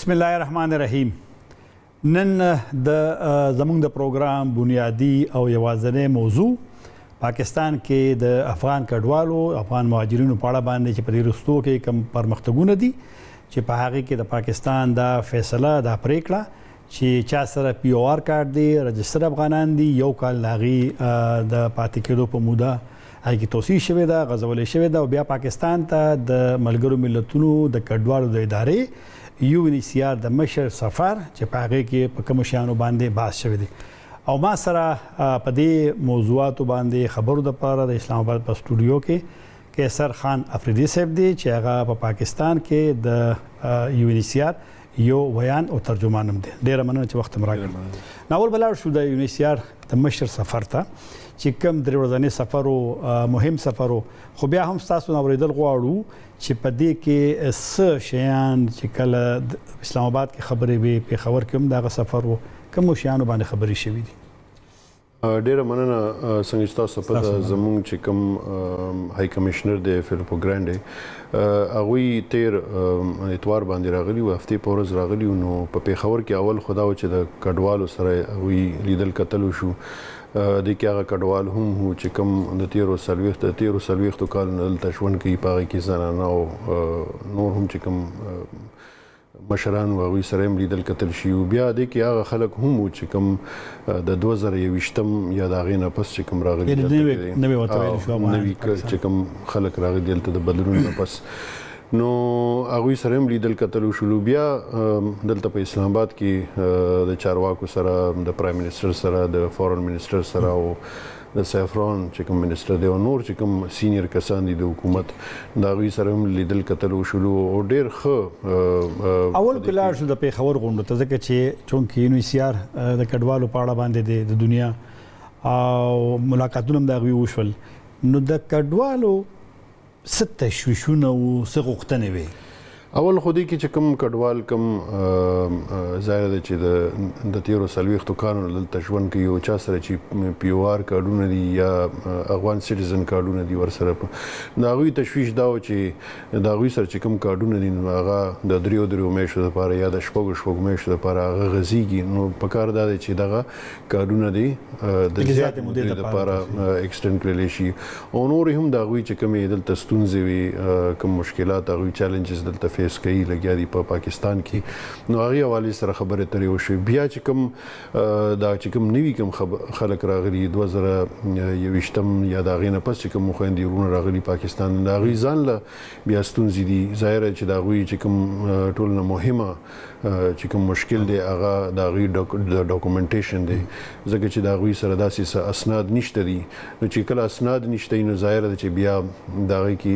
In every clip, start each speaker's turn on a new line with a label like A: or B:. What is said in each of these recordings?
A: بسم الله الرحمن الرحیم. نن زموږ د پروګرام بنیادی او یوازینی موضوع پاکستان کې د افغان کډوالو افغان مهاجرینو په اړه باندې چې په دې وروستو کې کوم پرمختګونه دي چې په هغه کې د پاکستان دا فیصله دا پریکړه چې چا سره پی او آر کارت دی رجستر افغانان دي یو کال لاغي د پاتې کېدو په موده هغه توسيع شوې ده غزولې شوې ده او بیا پاکستان ته د ملګرو ملتونو د کډوالو د ادارې UNHCR د مشر سفر چې په هغه کې په کوم شیانو باندې بحث شوی دی او ما سره په دې موضوعاتو باندې خبرو د پاره د اسلام آباد په سټوډیو کې تاهر خان افریدي صاحب دی چې هغه په پاکستان کې د UNHCR یو بیان او ترجمان هم دی. ډیره مننه چې وخت مراکړ. ناول بلار شو د UNHCR د مشر سفر ته چې کوم درې ورځې سفر او مهم سفر خو بیا هم تاسو نو ورېدل غواړو چې په دې کې څه شیان چې کله اسلام آباد کې خبرې وي په خبر کې هم دا سفر وو کوم شیانو باندې خبرې شوې دي.
B: ډیره مننه څنګه تاسو په زموږ چې کوم هاي کمشنر دی فیلیپو ګرانډي هغه تیر اتوار باندې راغلی او هفته په ورځ راغلی نو په پیښور کې اول خدا و چې د کډوالو سره هغه لیدل کتل شو د کې هغه کډوال هم هو چې کوم د 13 کال نه تشون کې پاره کې زنانه او نور هم چې کوم مشران او غوي سره لیدل کتل شي بیا د کې هغه خلک هم چې کوم د 2020 یا د غینه پس چې کوم راغلي
A: نوې وتویل شو
B: نوې چې کوم خلک راغلي دلته د بدلون پس نو هغه سره لیدل کتل شو بیا دلته په اسلام آباد کې د چارواکو سره د پرایم منسٹر سره د فورن منسٹر سره او د سیفران چې کوم منسٹر دی او نور چې کوم سینیئر کسان دي د حکومت دا غوي سره لیدل کتل شو او ډیر ښه
A: اول کلار شو د پیښور غونډه ته ځکه چې چونکی UNHCR د کډوالو په اړه باندې د دنیا او ملاقاتونه د غوي وشول نو د کډوالو ست تشویشونه او څه غوښتنې وي
B: اول خودي کې چې کوم کډوال کوم ظاهر دی چې د 13 کانونو دلته ژوند کوي او چا سره چې پی او آر کارډونه دي یا افغان سټیزن کارډونه دي ورسره دا غوي تشویش دا و چې دا غوي سره چې کوم کارډونه دي هغه د دریو میاشتو لپاره یا د شپږ میاشتو لپاره هغه غزيږي نو په کار دا دی چې دغه کارډونه دي د زیات مودې لپاره ایکسټند کړل شي او نور هم دا غوي چې کوم دلته ستونزې وي کوم مشکلات هغه چیلنجز دلته فیس کوي لګیا دي په پاکستان کې نو هغه حواله سره خبره ترې وشي بیا چې کوم دا چې کوم نوی کوم خلک راغلي 2021 یا دا غینه پس چې کوم خويندې ورونه راغلي پاکستان دا غي ځان له بیا ستونزې دي ظاهر چې دا غوي چې کوم ټول نه مهمه چې کوم مشکل دی هغه دا غي ډاکومنټیشن دی ځکه چې دا غوي سره داسې اسناد نشته دي نو چې کله اسناد نشته نو ظاهر دی چې بیا دا غي کې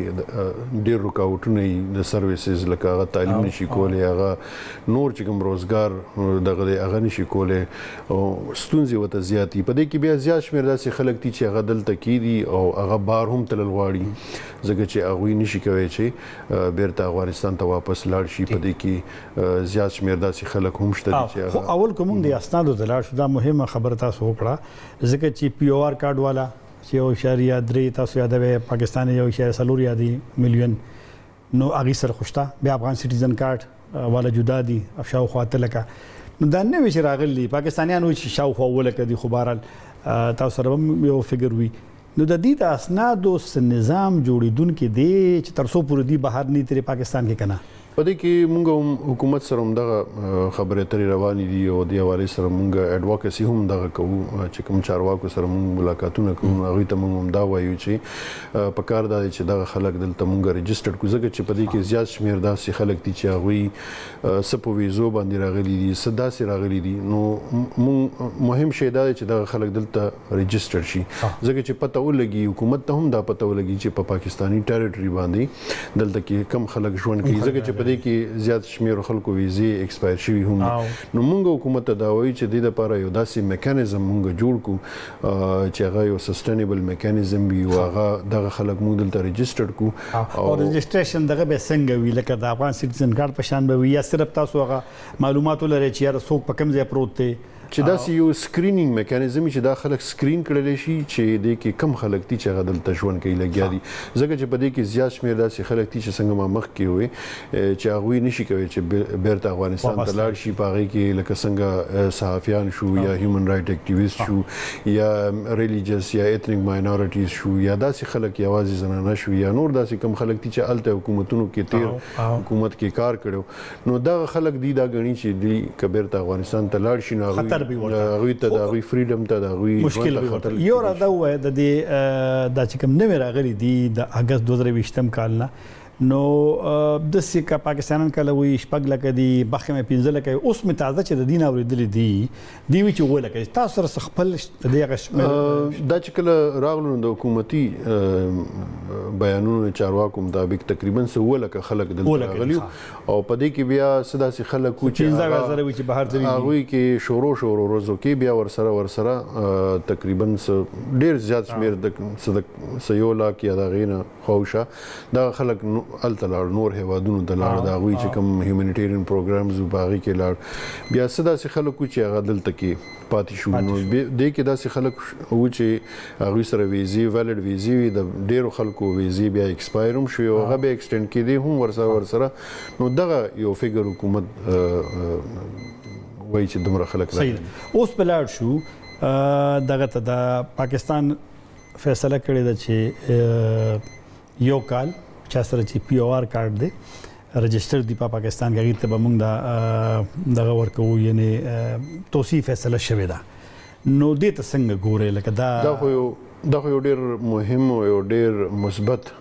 B: ډېر رکاوټونه د سرویسز لکه هغه تعلیم نشي کولای هغه نور چې کوم روزګار دغه هغه نشي کولای او ستونزې وته زیاتی په دې کې بیا زیات شمیر داسې خلک دي چې هغه دلته کیدي او هغه بار هم تلل غواړي ځکه چې هغه نشي کوي چې بیرته افغانستان ته واپس لاړ شي په دې کې زیات شمیر داسې خلک هم شته چې
A: اول کوم د اسنادو د لاړ شو دا مهمه خبره تاسو وکړه ځکه چې پی او آر کارت والا چې یو شهریا درې تاسو یادوي پاکستان یو شهر سلور یادي ملیون نو هغه سره خوشته بیا افغان سټیزن کارت والا جدا دي افشاو خواته لکه نو دا نه وی راغلي پاکستانیانو چې شاو خو ولکه دي خو بهرال تاسو سره یو فګر وی نو د دې د اسنادو نظام جوړیدونکو دی چې ترسو پورې دی بهر نه تر پاکستان کې کنه
B: په دې کې موږ حکومت سره هم دغه خبرې اترې روانې دي او د حوالې سره موږ اډوکیسي هم دغه کوو چې کوم چارواکو سره موږ ملاقاتونه کوو هغه ته موږ هم دا وایو چې په کار دا چې دغه خلک دلته موږ ريجستر کوو ځکه چې په دې کې زیات شمیر داسې خلک دي چې هغه سپو ویزو باندې راغلي دي سداسي راغلي دي نو مهم شی دا چې دغه خلک دلته ريجستر شي ځکه چې پته ولګي حکومت ته هم دا پته ولګي چې په پاکستانی ټریټوري باندې دلته کې کم خلک ژوند کوي ځکه چې دې کې زیات شمیر خلکو ویزې ایکسپایر شوي هم نو موږ حکومت ته دا وایي چې د لپاره یو داسې میکانیزم موږ جوړ کو چې هغه یو سسټینبل میکانیزم وي او هغه دغه خلک موږ دلته ريجستر کو
A: او ريجستریشن دغه به څنګه وي لکه د افغان سټیزن کارت په شان به وي یا صرف تاسو هغه معلومات لري چې یاره څوک په کوم ځای پروت دی
B: چې دا یو سکرینینګ میکانیزم چې دا خلک سکرین کړل شي چې د کې کم خلک دي چې هغه دلته ژوند کوي لګیا دي ځکه چې په دې کې زیات شمېر داسې خلک دي چې څنګه ما مخکې وې چې هغوی نشي کوي چې بیرته افغانستان ته لاړ شي په هغې کې لکه څنګه صحافیان شو یا هیومن رایټ اکټیویسټ شو یا ریلیجیس یا ایتنیک ماینورټیز شو یا داسې خلک یوازې زنانه شو یا نور داسې کم خلک دي چې هلته حکومتونو کې تیر حکومت کې کار کړو نو دغه خلک دي دا ګڼي چې دوی که بیرته افغانستان ته لاړ شي نو هغوی ته د هغوی فریډم ته د هغوی
A: مشکل به ورته یو را دا ووایه د دې دا چې کوم نوې راغلي دي د اګست 2020 کال نه نو داسې که پاکستانیان کله وایي 6 لکه دي بخښه مې 15 لکه اوس مې تازه چې د دین اورېدلې دي وایي چې 7 لکه تاسو سره خپل د هغه
B: دا چې کله راغلو نو د حکومتي بیانونو چارواکو مطابق تقریبا 7 لکه خلک دلته راغلي او په دې کې بیا څه خلک چې 15000 وي چې بهر ځي هغوی کې شورو ورځو کې بیا ورسره تقریبا ډېر زیات شمېر د 1 لاک یا د هغې نه خواوشا دا خلک هلته لاړ نور هیوادونو ته لاړ د هغوی چې کوم هیومنیټیرین پروګرامز وو په هغې کې لاړ بیا څه داسې خلک وو چې هغه دلته کې پاتې شو نو دې کې داسې خلک وو چې هغوی سره ویزې ویلډ ویزې وي د ډېرو خلکو ویزې بیا ایکسپایر هم شوې او هغه بیا ایکسټینډ کېدې هم ورسره نو دغه یو فګر حکومت وایي چې دومره خلک
A: صحیح اوس په لاړ شو دغه ته د پاکستان فیصله کړې ده چې یو کال چا سره چې پی او آر کارت دی رجسٹر دی په پاکستان کې هغې ته به موږ دغه ورکوو یعنې توصیې فیصله شوې ده نو دې ته څنګه ګورې لکه
B: دا خو یو ډېر مهم او یو ډېر مثبت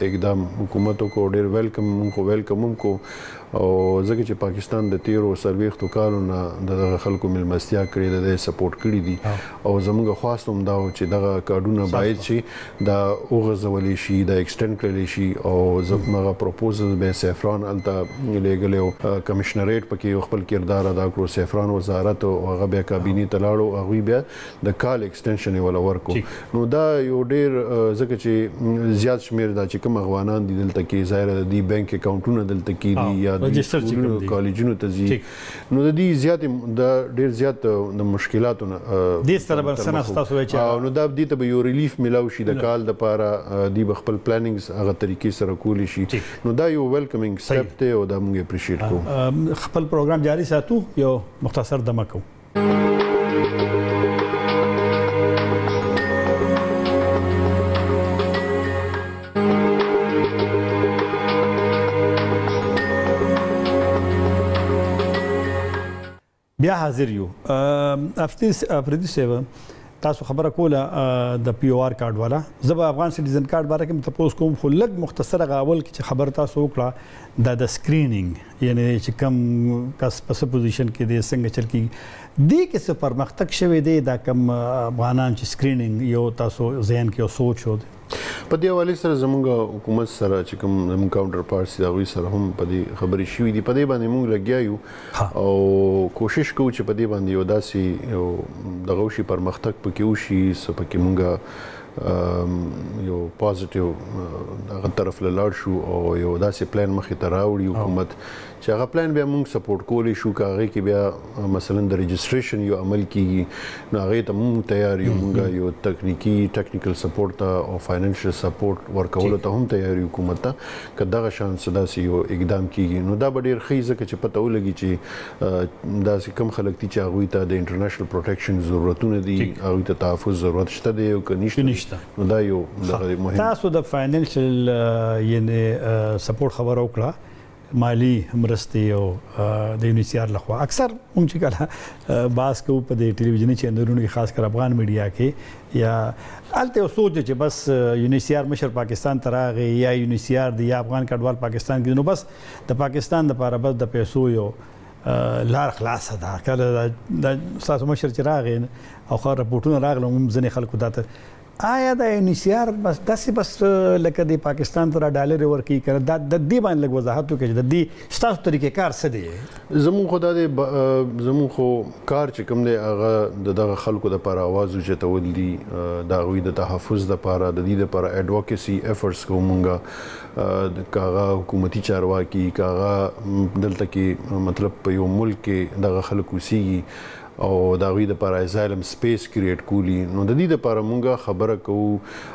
B: اقدام حکومت وکړو ډېر ویلکم هم کو او ځکه چې پاکستان د تیرو 40 کالو نه دغه خلکو مېلمستیا کړې ده د سپورټ کړي دي او زموږ خواست هم دا و چې دغه کارډونه باید چې دا وغځولی شي دا ایکسټینډ کړلی شي او زموږ پروپوزل به سیفران هلته لیږلی کمشنریټ پکې خپل کردار ادا کړو سیفران وزارت او هغه بیا کابینې ته لاړو هغوی بیا د کال ایکسټینشن یې وله ورکړو نو دا یو ډېر ځکه چې زیات شمېر دا چې کوم افغانان دي دلته کې ظاهره د دې بینک اکاونټونه دلته کې دي یا
A: رجسټر چې
B: کالجونو ته ځي نو د دې زیات د ډېر زیات د مشکلاتو نه
A: دې سره به څه نه ستاسو وایي چې
B: نو دا دې ته به یو ریلیف میلاو شي د کال دپاره دوی به خپل پلانینګز هغه طریقې سره کولی شي نو دا یو ویلکمینګ سټپ دی او دا موږ اپریشیټ کوو
A: خپل پروګرام جاري ساتو یو مختصر دمه کوو بیا حاضر یو افریدي صاحب تاسو خبره کوله د پی او آر کارت والا زه به افغان سټیزن کارت باره کې تاسو کوم خو لږ مختصر غاول چې خبر تاسو وکړه د سکرینینګ یعنی چې کم کس په پوزیشن کې د څنګه چل کی دې کې څه پرمختګ شوی دی دا کم افغانان چې سکرینینګ یو تاسو ذهن کې سوچ شو
B: په دې حواله سره زموږ حکومت سره چې کوم زموږ کاونټر پارټس دي هغوی سره هم په دې خبرې شوي دي په دې باندې موږ لګیا یو او کوشش کوو چې په دې باندې یو داسې دغه وشي پرمختګ پکې وشي څه پکې موږ یو پازیټیو هغه طرف له لاړ شو او یو داسې پلان مخې ته راوړي حکومت چې هغه پلان بیا موږ سپورټ کولی شو که هغې کې بیا مثلا د رجسټریشن یو عمل کیږي نو هغې ته موږ تیار یو موږ یو ټیکنیکل سپورټ ته او فاینانشل سپورټ ورکولو ته هم تیار یو حکومت ته که دغه شان څه داسې یو اقدام کیږي نو دا به ډېر ښه ځکه چې پته ولګي چې داسې کم خلک دي چې هغوی ته د انټرنیشنل پروټیکشن ضرورتونه دي هغوی ته تحفظ ضرورت شته دی او که نشته نو دا یو مهم
A: تاسو د فاینانشل یعنی سپورټ خبره وکړه مالی مرستې او د UNHCR لخوا اکثر موږ چې کله باس کوو په د ټلویزیوني چینلونو کې خاص کر افغان میډیا کې یا هلته یو سوچ چې بس UNHCR مشر پاکستان ته راغی یا UNHCR دی یا افغان کډوال پاکستان کې نو بس د پاکستان دپاره بس د پیسو یو لار خلاصه ده کله د ستاسو مشر چې راغی او خو رپورټونه راغله هم ځینې خلکو دا ته آیا د UNHCR بس داسې بس لکه د پاکستان ته ډالر ورکوي که دا د دې باندې لږ وضاحت وکړي چې د دې ستاسو طریقې کار څه دی
B: زموږ خو دا دی زموږ خو کار چې کوم دی هغه د دغه خلکو دپاره آواز اوچتول دي د هغوی د تحفظ دپاره د دې دپاره ایډوکیسي ایفرټس کوو مونږ که هغه حکومتي چارواکي که هغه دلته کې مطلب په یو ملک کې دغه خلک اوسیږي او د هغوی دپاره اسایلم سپیس کریټ کولی نو د دې دپاره مونږ خبره کوو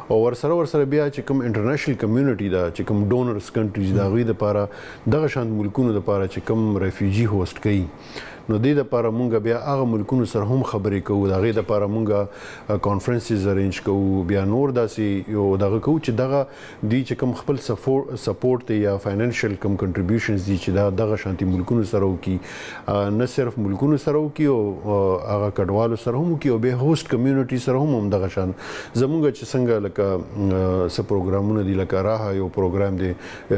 B: او ورسره بیا چې کوم انټرنیشنل کمیونټي ده چې کوم ډونرز کنټریز د هغوی دپاره دغه شان ملکونو دپاره چې کوم ریفیوجي هوسټ کوي نو دې دپاره مونږ بیا هغه ملکونو سره هم خبرې کوو د هغې دپاره مونږ کانفرنسز ارینج کوو بیا نور داسې یو دغه کوو چې دغه دوی چې کوم خپل سپورټ دی یا فاینانشل کوم کنټریبیوشنز دي چې دغه شانتي ملکونو سره وکړي نه صرف ملکونو سره وکړي او هغه کډوالو سره هم وکړي او بیا هوسټ کمیونټي سره هم دغه شان زمونږ چې څنګه لکه څه پروګرامونه دي لکه راها یو پروګرام دی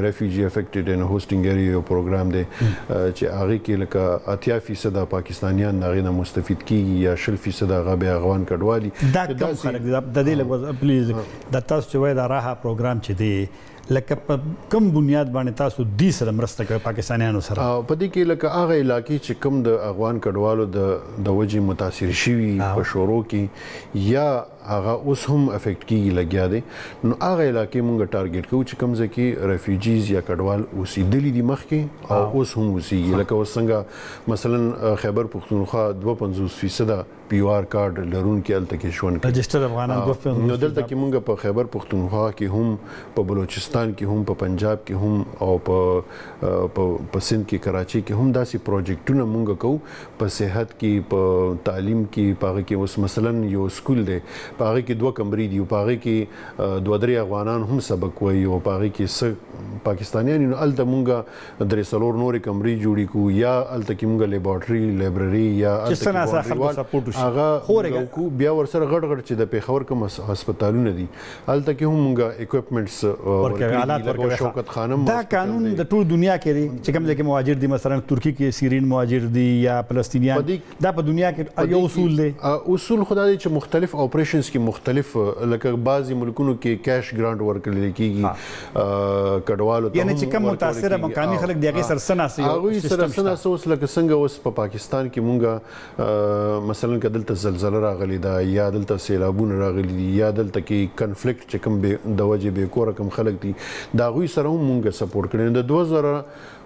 B: ریفیوجي افیکټډ ان هوسټینګ ایریا یو پروګرام دی چې هغې کې لکه 80% پاکستانیان هغې نه مستفید کیږي یا 60% هغه بیا افغان کډوالي
A: دا کوم خلک د دې لږ پلیز د تاسو چې وایي دا راها پروګرام چې دی لکه په کوم بنیاد باندې تاسو دې سره مرسته کوئ پاکستانیانو سره
B: په دې کې لکه هغه علاقې چې کوم د افغان کډوالو د وجې متاثر شوي په شروع کې یا هغه اوس هم افیکټ کیږي لګیا دی نو هغه علاقې مونږ ټارګټ کوو چې کوم ځای کې ریفیوجیز یا کډوال اوسېدلي دي مخکې او اوس هم اوسېږي لکه اوس څنګه مثلا خیبر پښتونخوا 52% پی او آر کارډ لرونکي هلته کې ژوند کوي
A: رجسټر افغانان
B: نو دلته کې مونږ په خیبر پښتونخوا کې هم په بلوچستان کې هم په پنجاب کې هم او په سند کې کراچي کې هم داسې پروجیکټونه مونږ کوو په صحت کې په تعلیم کې په هغه کې اوس مثلا یو سکول دی په هغې کې 2 کمرې دي او په هغې کې 2-3 افغانان هم سبق وایي او په هغې کې څه پاکستانیان نو هلته مونږ 3-4 نورې کمرې جوړې کړو یا هلته کې مونږ لیبارټري لایبرري یا هغه بیا ورسره غټ چې د پېښور کوم هسپتالونه دي هلته کې هم مونږ اکوپمنټس ورکوي شوکت خانم
A: دا قانون د ټول دنیا کې دی چې کوم ځای کې مهاجر دي مثلا ترکی کې سیرین مهاجر دي یا فلسطینیان دا په دنیا کې یو اصول دی
B: اصول خدا دی چې مختلف اپریشنز کې مختلف لکه بعضی ملکونو کې کیش ګرانټ ورکړل کېږي کډوالو ته
A: یعنی چې کوم متاثره مقامي خلک دی هغې سره سناسي
B: هغوی سره سناسي اوس لکه څنګه اوس په پاکستان کې مونږ مثلا که دلته زلزله راغلی ده یا دلته سیلابونه راغلي دي یا دلته کې کنفلیکټ چې کوم د وجې بې کوره کوم خلک دي د هغوی سره هم مونږ سپورټ کړی د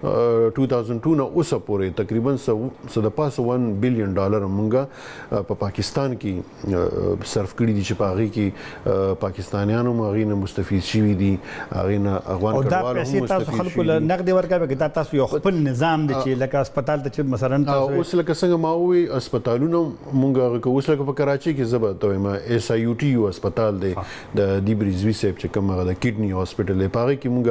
B: 2002 نه اوسه پورې تقریبا څه د پاسه $1 بلین مونږ په پاکستان کې صرف کړي دي چې په هغې کې پاکستانیان هم هغې نه مستفید شوي دي هغې نه افغان کډوال هم مستفید شوي
A: دي او دا پیسې تاسو خلکو له نغدې ورکوئ که دا تاسو یو خپل نظام دی چې لکه هسپتال ته چې مثلا تاسو
B: اوس لکه څنګه ما ووایي هسپتالونه مونږ هغه کوو اوس لکه په کراچۍ کې زه به ته وایم SIUT یو هسپتال دی د دیب رضوي صاحب چې کوم هغه د کډني هاسپټل دی په هغې کې مونږ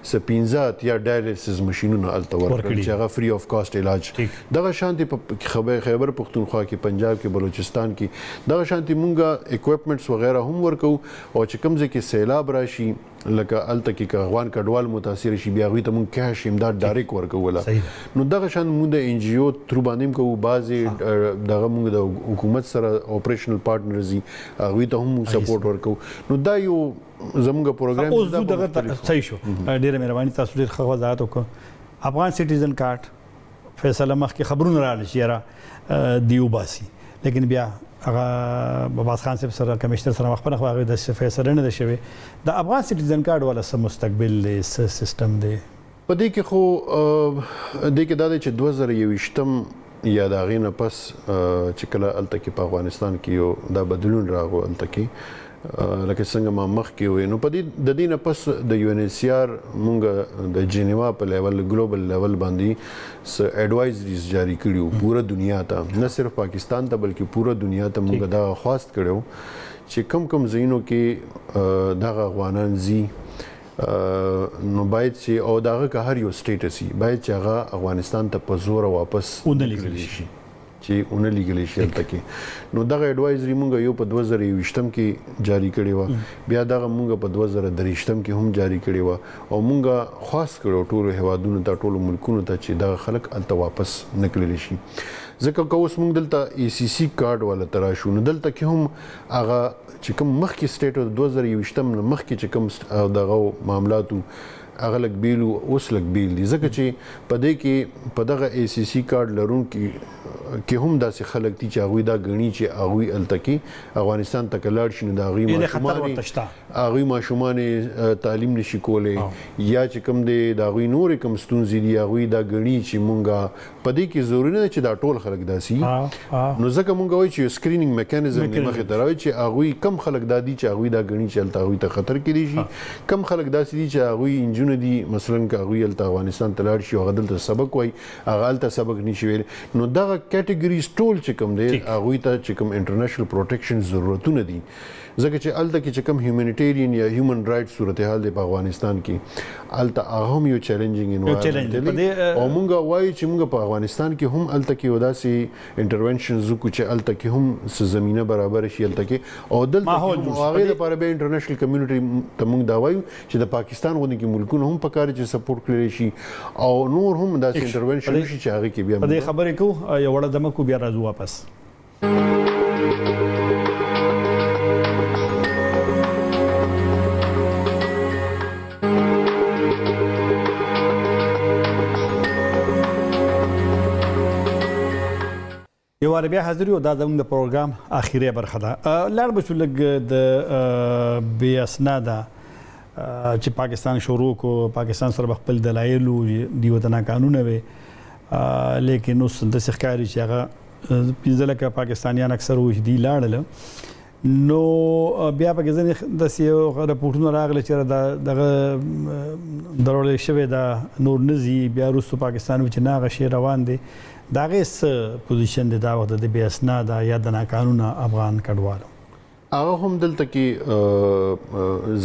B: څه 15 یا ډایلیسس مشینونه هلته ورکړل چې هغه فري آف کاسټ علاج دغه شانتې په خیبر پښتونخوا کې پنجاب کې بلوچستان کې دغه شانتې مونږ اکوپمنټس وغیره هم ورکوو او چې کوم ځای کې سیلاب راشي لکه هلته کې که افغان کډوال متاثر شي بیا هغوی ته مونږ کیش امداد ډایرکټ ورکوله نو دغه شان مونږ د NGO تھرو باندې هم کوو بعضې دغه مونږ د حکومت سره اپریشنل پارټنرز دي هغوی ته هم سپورټ ورکوو نو دا یو زموږ پروګرام
A: اوس دغه صحیح شو ډېره مهرباني تاسو ډېر ښه وضاحت وکړو افغان سټیزن کارت فیصله مخکې خبرونه راغلي چې یاره دی وباسي لیکن بیا هغه عباس خان صاحب سره کمشنر سره خپله خو هغې د فیصله نه ده شوې د افغان سټیزن کارت والا څه مستقبل دی څه سیستم دی
B: په دې کې خو دې کې دا دی چې 2021 یا د هغې نه پس چې کله هلته کې په افغانستان کې یو دا بدلون راغو هلته کې لکه څنګه ما مخکې وویل نو په دې د دې نه پس د UNHCR مونږ د جنیوا په لیول ګلوبل لیول باندې څه ایډوایزریز جاری کړي وو پوره دنیا ته نه صرف پاکستان ته بلکې پوره دنیا ته مونږ دا خواست کړی چې کم ځایونو کې دغه افغانان ځي نو باید چې او دغه که هر یو سټیټس وي باید چې هغه افغانستان ته په زوره واپس
A: ونلیږلی شي
B: چې ونه لیږلی شي هلته کې نو دغه ایډوایزري مونږ یو په 2021 کې جاری کړې وه بیا دغه مونږ په 2023 کې هم جاری کړې وه او مونږ خواست کړو ټولو هیوادونو ته ټولو ملکونو ته چې دغه خلک هلته واپس نکړلی شي ځکه که اوس مونږ دلته ACC کارډ والا ته راشو نو دلته کې هم هغه چې کوم مخکې سټیټ او 2020 نه مخکې چې کوم دغه معاملاتو هغه لږ بیل اوس لږ بیل دي ځکه چې په دې کې په دغه ای سی سی کارت لرونکي کې هم داسې خلک دي چې هغوی دا ګڼي چې هغوی هلته کې افغانستان ته که لاړ شي نو د هغوی ماشومان تعلیم نشي کولی یا چې کوم دی د هغوی نورې کوم ستونزې دي هغوی دا ګڼي چې مونږ په دې کې ضروري نه ده چې دا ټول خلک داسې نو ځکه مونږ وایو چې یو سکرینینګ میکانیزم یې مخې ته راوړي چې هغوی کم خلک دا دي چې هغوی دا ګڼي چې هلته هغوی ته خطر کېدی شي کم خلک داسې دي چې هغوی نجونه دي مثلا که هغوی هلته افغانستان ته لاړ شي هغه دلته سبق وایي هغه هلته سبق نشي ویلی نو دغه کیټګریز ټول چې کوم دی هغوی ته چې کوم انټرنیشنل پروټیکشن ضرورتونه دي ځکه چې هلته کې چې کوم هیومانیټیرین یا هیومن رایټ صورتحال دی په افغانستان کې هلته هغه هم یو چیلنجینګ انوایرمنټ دی او مونږ وایو چې مونږ په افغانستان کې هم هلته کې یو داسې انټرونشنز وکړو چې هلته کې هم څه زمینه برابر شي هلته کې او دلته هغې دپاره بیا انټرنیشنل کمیونټي ته مونږ دا وایو چې د پاکستان غوندې کې ملکونه هم پکار چې سپورټ کړی شي او نور هم داسې انټرونشن وشي چې هغې کې بیا
A: په دې خبرې کوو یو وړه دمه کو بیا راځو واپس یو وار بیا حاضر یو دا زموږ د پروګرام اخیری برخه ده لاړ به شو لږ د بې اسناده چې پاکستان شروع کو پاکستان سره خپل دلایل دی وطن قانون وي لیکن اوس د ښکاري چې هغه 15 لکه پاکستانیان اکثر وجدي لاړل نو بیا په ځینې د سیو راپورټونو راغلي چې دغه درول شوی دا نور نزي بیا روسو پاکستان چې ناغه شي روان دي دا غیس پوزیشن دی دا وخت د بې اسناده یا د ناقانونه افغان کډوالو
B: هغه هم دلته کې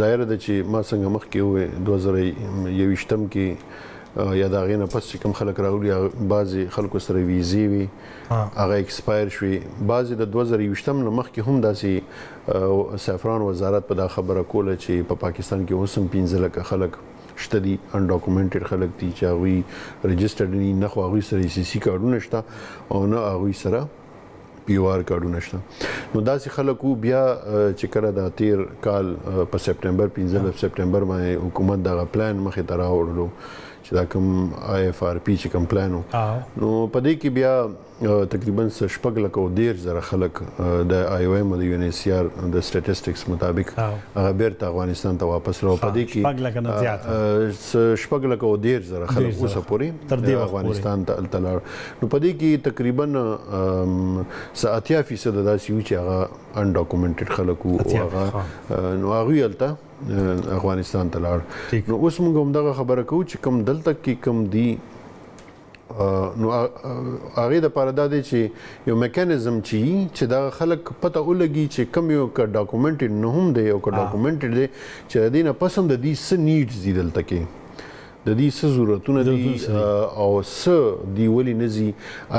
B: ظاهر ده چې ما څنګه مخکې وویل 2021 کې یا د هغې نه پس چې کوم خلک راغلي بعضې خلکو سره ویزې وي هغه ایکسپایر شوې بعضې د 2020 نه مخکې هم داسې سافران وزارت په دا خبره کوله چې په پاکستان کې اوس هم 15 لکه خلک شته دي انډاکومنټډ خلک دي چې هغوی رجسټرډ دي نه خو هغوی سره سی سی کارډونه شته او نه هغوی سره پی او آر کارډونه شته نو داسې خلکو بیا چې کله د تیر کال په سپټمبر 15 سپټمبر باندې حکومت دغه پلان مخې ته راوړلو چې دا کوم آی اف آر پی چې کوم پلان و نو په دې کې بیا تقریبا 6,10,000 خلک د آی او ایم او د یو ان ایچ سی آر د سټیټسټکس مطابق هغه بیرته افغانستان ته واپس راو په دې کې 6,10,000 خلک اوسه پورې افغانستان ته لاړ نو په دې کې تقریبا 80% داسې وي چې هغه انډاکومنټډ خلک وو هغه نو هغوی هلته افغانستان ته لاړ نو اوس موږ هم دغه خبره کوو چې کوم دلته کې کوم دي نو هغې دپاره دا دی چې یو میکانیزم چې دا خلک پته ولګي چې کوم یو که ډاکومنټډ نه هم دی او که ډاکومنټډ دی چې د دې نه پس هم د دې څه نیډز دي دلته کې د دې څه ضرورتونه دي او څه دی ولې نه ځي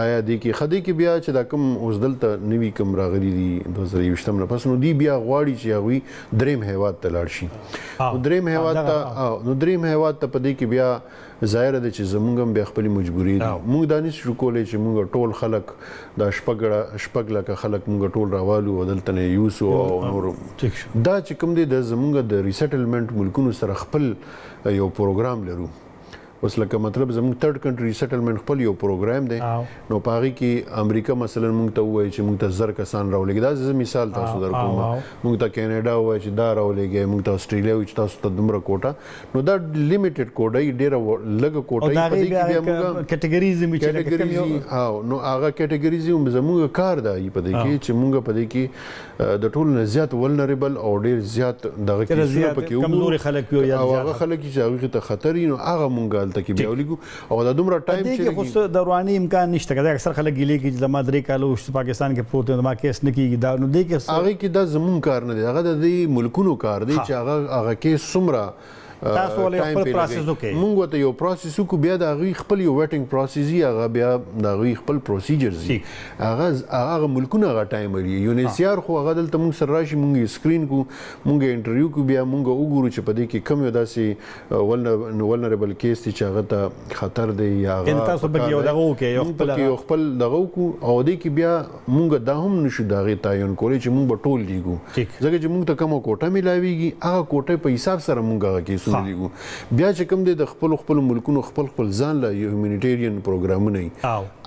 B: آیا دې کې ښه دی کې بیا چې دا کوم اوس دلته نوي کوم راغلي دي 2020 نه پس نو دی بیا غواړي چې هغوی دریم هیواد ته لاړ شي نو دریم هیواد ته په دې کې بیا ظاهر ده چې زمونږ هم بیا خپلې مجبوري دي موږ دا نشو کولی چې موږ ټول خلک دا شپږ لکه خلک موږ ټول راوالو او دلته نه یوسو او نور دا چې کوم دی د زمونږ د ریسټلمنټ ملکونو سره خپل یو پروګرام لرو اوس لکه مطلب زموږ تھرډ کنټری سیټلمنټ خپل یو پروګرام دی نو په هغې کې امریکا مثلا موږ ته ووایي چې موږ ته 1000 کسان راولېږي دا زه مثال تاسو درکوم موږ ته کینیډا ووایي چې دا راولېږئ موږ ته اسټرالیا وایي چې تاسو ته دومره کوټه نو دا لیمیټډ کوټه یې ډېره لږه کوټه یې په دې کې بیا موږ کیټګریز نو هغه کیټګریز هم زموږ کار دی په دې کې چې موږ په دې کې د ټولو نه زیات ولنریبل او ډېر زیات دغه کیسونه پکې
A: کمزوري خلک وي
B: او هغه خلک چې هغوی ته خطر وي نو هغه موږ ته کې بیا ولګو او دا دومره ټایم چې
A: خو د رواني امکان نشته که اکثر خلک ګیلې کوي چې زما 3 کاله وشو پاکستان کې پروت یم زما کیس نه کېږي دا نو دې کې
B: هغې کې دا زموږ کار نه دی هغه د دې ملکونو کار دی چې هغه کیس څومره
A: تاسو ولې خپل پروسس وکړئ
B: موږ ته یو پروسس وکړو بیا د هغوی خپل یو ویټینګ پروسس یي هغه بیا د هغوی خپل پروسیجرز دي هغه ملکونه هغه ټایم لري UNHCR خو هغه دلته موږ سره راشي موږ سکرین کو موږ انټرویو کو بیا موږ وګورو چې په دې کې کم یو داسې ولنریبل کیس دي چې هغه ته خطر دی یا هغه
A: تاسو به یو دغه وکړئ
B: یو خپل دغه وکړو او دې کې بیا موږ دا هم نشو د هغې تعین کولی چې موږ به ټول لیږو ځکه چې موږ ته کومه کوټه میلاویږي هغه کوټې په حساب سره موږ هغه کیسونه لیږو بیا چې کوم دی د خپل ملکونو خپل ځان له هیومینیټیرین پروګرامونه وي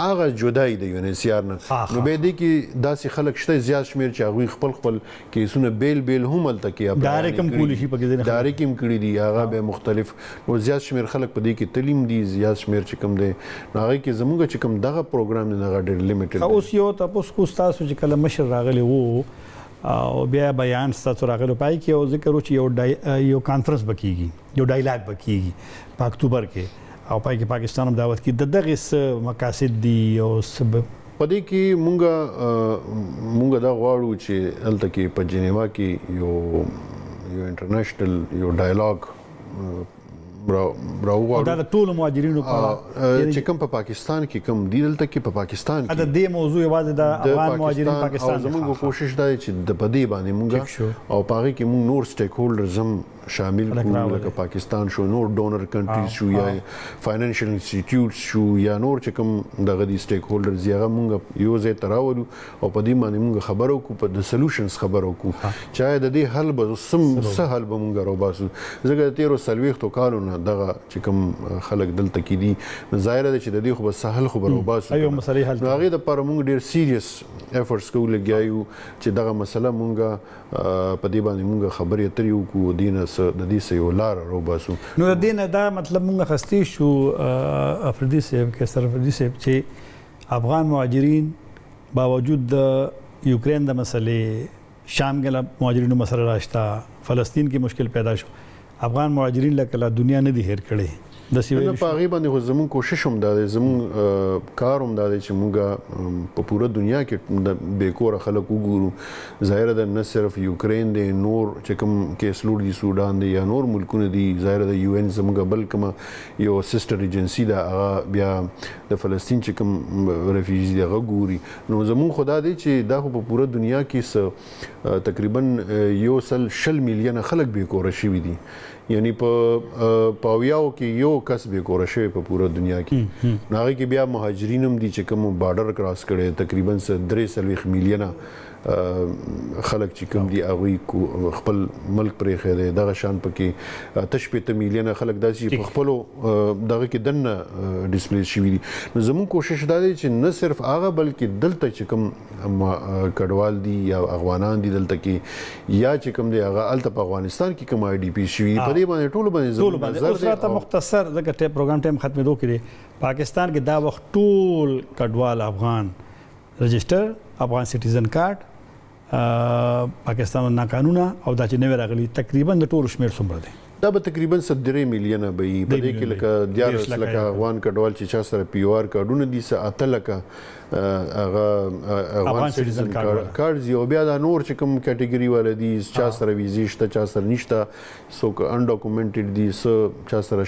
B: هغه جدا دي د UNHCR نه نو بیا دې کې داسې خلک شته زیات شمېر چې هغوی خپل کیسونه بیل هم هلته کې
A: ډایرکټ هم کولی شي پکې ځینې
B: ډایرکټ هم کړي دي هغه بیا مختلف نو زیات شمېر خلک په دې کې تعلیم دي زیات شمېر چې کوم دی نو هغې کې زموږ چې کوم دغه پروګرام دی هغه ډېر لیمیټډ
A: اوس یو تاسو خو ستاسو چې کله مشر راغلی وو او بیا بیان ستاسو راغلی پای کې یو ذکر و چې یو کانفرنس بکیږي یو ډایلاګ بکیږي په اکتوبر کې او پای کې پاکستان هم دعوت کی دغه مقاصد دي او سبب
B: په دې کې مونږ دا غواړو چې هلته کې په جنیوا کې یو انټرنیشنل یو ډایلاګ راوغواړو
A: دا د ټولو مهاجرینو
B: چې کوم په پاکستان کې کوم دي دلته کې په پاکستان کې
A: د دې موضوع یوازې د افغان مهاجرین پاکستان
B: زموږ کوشش دا چې د په دې باندې مونږ او په هغې کې مونږ نور سټیک هولډرز هم شامل کړو لکه پاکستان شو نور ډونر کنټریز شو یا فاینانشل انسټیټیوټس شو یا نور چې کوم دغه دي سټیک هولډرز هغه مونږ یو ځای ته راولو او په دې باندې مونږ خبرو وکړو په د سلوشنز خبرو وکړو چې د دې حل به څه حل به مونږ راوباسو ځکه د تېرو 40 کالو نه دغه چې کوم خلک دلته کې دي ظاهره ده چې د دې خو به سهل خو به راوباسو
A: نو
B: هغې دپاره مونږ ډېر سیریس ایفرټس کوو لګیا یو چې دغه مسله مونږ په دې باندې مونږ خبرې اترې وکړو د دې څه یو لاره راوباسو
A: نو د دې نه دا مطلب مونږ اخیستی شو افریدي صاحب کیسر افریدي صاحب چې افغان مهاجرین باوجود د یوکرین د مسلې شام کې مهاجرینو مسله راشته فلسطین کې مشکل پیدا شو افغان مهاجرین لکه دنیا نه دی هیر کړي د سیویل
B: په هغې باندې خو زموږ کوشش هم دا دی زموږ کار هم دا دی چې موږ په پوره دنیا کې د بېکوره خلک وګورو ظاهره ده نه صرف یوکرین دی نور چې کوم کیسلوډ دي سودان دی یا نور ملکونه دي ظاهره ده UN زموږ بل کومه یو سسټر ایجنسي ده هغه بیا د فلسطین چې کوم ریفیوجي دی هغه ګوري نو زموږ خو دا دی چې دا خو په پوره دنیا کې تقریبا 100 میلیونه خلک بېکوره شوي دي یعنی په اویاو کې یو کس بېکوره شوی په پوره دنیا کې نو هغې کې بیا مهاجرین هم دي چې کوم بارډر کراس کړی تقریبا 43 میلیونه خلک چې کوم دي هغوی خپل ملک پرېښی دی دغه شان پکې 88 میلیونه خلک داسې چې په خپلو دغه کې دننه ډسپلیس شوي دي نو زموږ کوشش دا دی چې نه صرف هغه بلکې دلته چې کوم کډوال دي یا افغانان دي دلته کې یا چې کوم دی هغه هلته په افغانستان کې کوم IDP شوي دي په دې باندې ټولو باندې زموږ نظر دی
A: اوس مختصر ځکه پروګرام ټایم ختمېدو کې دی پاکستان کې دا وخت ټول کډوال افغان رجسټر افغان سټیزن کارت پاکستان ناقانونه او دا چې نوی راغلي تقریبا د ټولو شمېر څومره دی
B: دا به تقریبا 3 میلیونه به وي په دې کې لکه 11 لکه افغان کډوال چې چا سره POR کارډونه دي 8 لکه هغه افغان سټیزن کارډز یو بیا دا نور چې کوم کټګوري والا دي چا سره ویزې شته چا سره نشته څوک انډاکومنټډ دي چا سره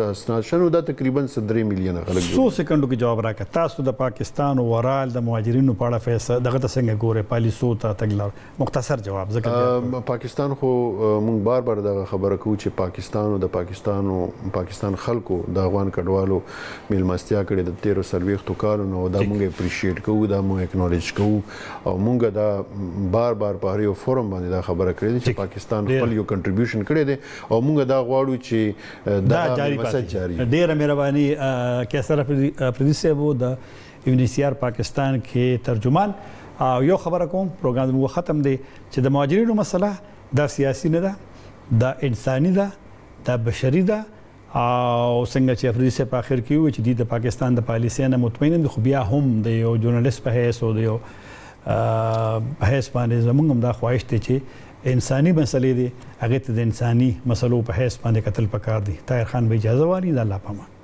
B: اسناد شنو دا تقریبا 3 میلیونه خلک دي
A: 100 سکندو کې جواب راکړه تاسو د پاکستان ورال د مهاجرینو په اړه فیصله دغه څنګه ګوره پالیسو ته تګلار مختصر جواب ځکه
B: پاکستان خو مونږ بار دغه خبره کوو چې پاکستان خلکو د افغان کډوالو میلمستیا کړې د 13 کالو نو دا مونږ اپریشیټ کوو دا مونږ اکنالج کوو او مونږ دا بار په هر یو فورم باندې دا خبره کړې چې پاکستان خپل یو کنټریبیوشن کړی دی او مونږ دا غواړو چې دا جاری
A: ډیره مهرباني کیسر افریدي صاحب د UNHCR پاکستان کې ترجمان او یو خبره کوم پروګرام مو ختم دی چې د مهاجرینو مسله دا سیاسي نه ده دا انساني ده دا بشري ده او څنګه چې افریدي صاحب په اخر کې وي چې د پاکستان د پالیسۍ نه مطمئن دي خو بیا هم د یو ژورنالیست په حیث او د یو حیث باندې زموږ هم دا خواهش دی چې انساني مسلې دي هغې ته د انساني مسلو په حیث باندې کتل پکار دي طاهر خان به اجازه واخلي د الله په امان